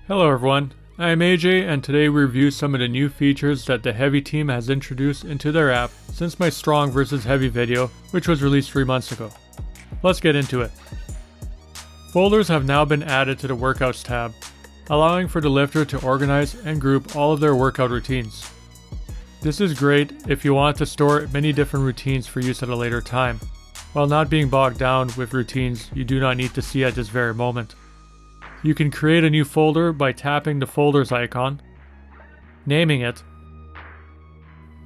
Hello everyone, I am AJ and today we review some of the new features that the Hevy team has introduced into their app since my Strong vs Heavy video, which was released 3 months ago. Let's get into it. Folders have now been added to the Workouts tab, allowing for the lifter to organize and group all of their workout routines. This is great if you want to store many different routines for use at a later time, while not being bogged down with routines you do not need to see at this very moment. You can create a new folder by tapping the folders icon, naming it,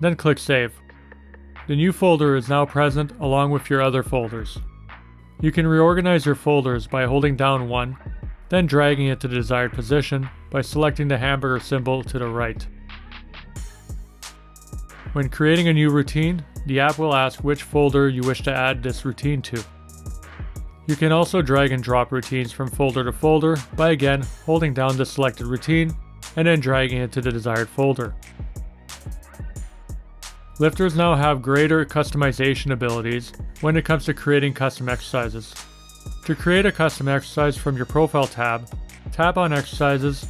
then click Save. The new folder is now present along with your other folders. You can reorganize your folders by holding down one, then dragging it to the desired position by selecting the hamburger symbol to the right. When creating a new routine, the app will ask which folder you wish to add this routine to. You can also drag and drop routines from folder to folder by again holding down the selected routine and then dragging it to the desired folder. Lifters now have greater customization abilities when it comes to creating custom exercises. To create a custom exercise from your Profile tab, tap on Exercises,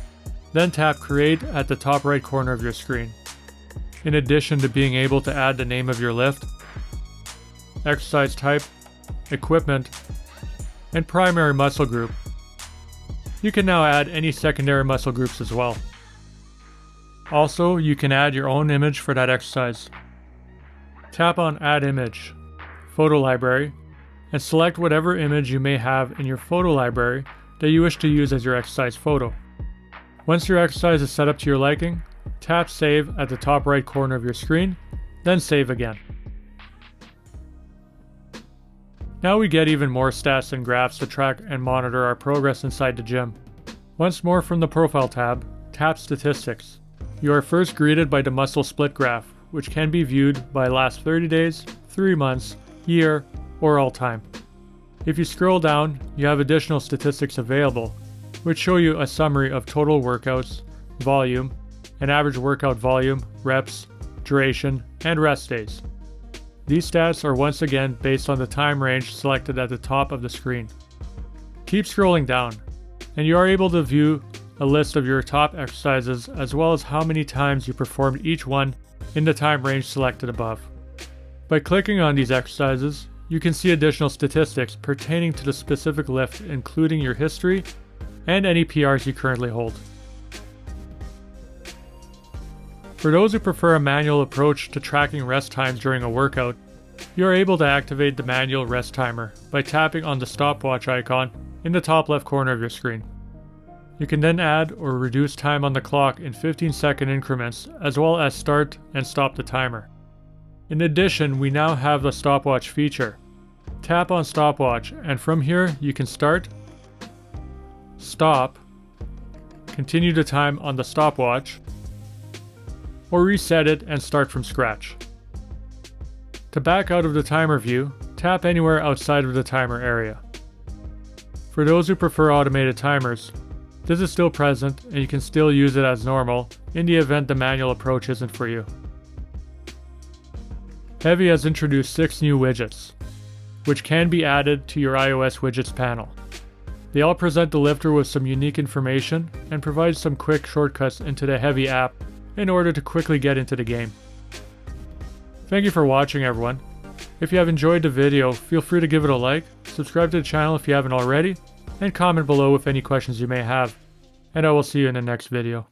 then tap Create at the top right corner of your screen. In addition to being able to add the name of your lift, exercise type, equipment, and primary muscle group, you can now add any secondary muscle groups as well. Also, you can add your own image for that exercise. Tap on Add Image, Photo Library, and select whatever image you may have in your photo library that you wish to use as your exercise photo. Once your exercise is set up to your liking, tap Save at the top right corner of your screen, then save again. Now we get even more stats and graphs to track and monitor our progress inside the gym. Once more from the Profile tab, tap Statistics. You are first greeted by the muscle split graph, which can be viewed by last 30 days, 3 months, year, or all time. If you scroll down, you have additional statistics available, which show you a summary of total workouts, volume, and average workout volume, reps, duration, and rest days. These stats are once again based on the time range selected at the top of the screen. Keep scrolling down, and you are able to view a list of your top exercises as well as how many times you performed each one in the time range selected above. By clicking on these exercises, you can see additional statistics pertaining to the specific lift, including your history and any PRs you currently hold. For those who prefer a manual approach to tracking rest times during a workout, you are able to activate the manual rest timer by tapping on the Stopwatch icon in the top left corner of your screen. You can then add or reduce time on the clock in 15-second increments, as well as start and stop the timer. In addition, we now have the Stopwatch feature. Tap on Stopwatch, and from here you can start, stop, continue the time on the stopwatch, or reset it and start from scratch. To back out of the timer view, tap anywhere outside of the timer area. For those who prefer automated timers, this is still present and you can still use it as normal in the event the manual approach isn't for you. Hevy has introduced 6 new widgets, which can be added to your iOS widgets panel. They all present the lifter with some unique information and provide some quick shortcuts into the Hevy app in order to quickly get into the game. Thank you for watching, everyone. If you have enjoyed the video, feel free to give it a like, subscribe to the channel if you haven't already, and comment below with any questions you may have. And I will see you in the next video.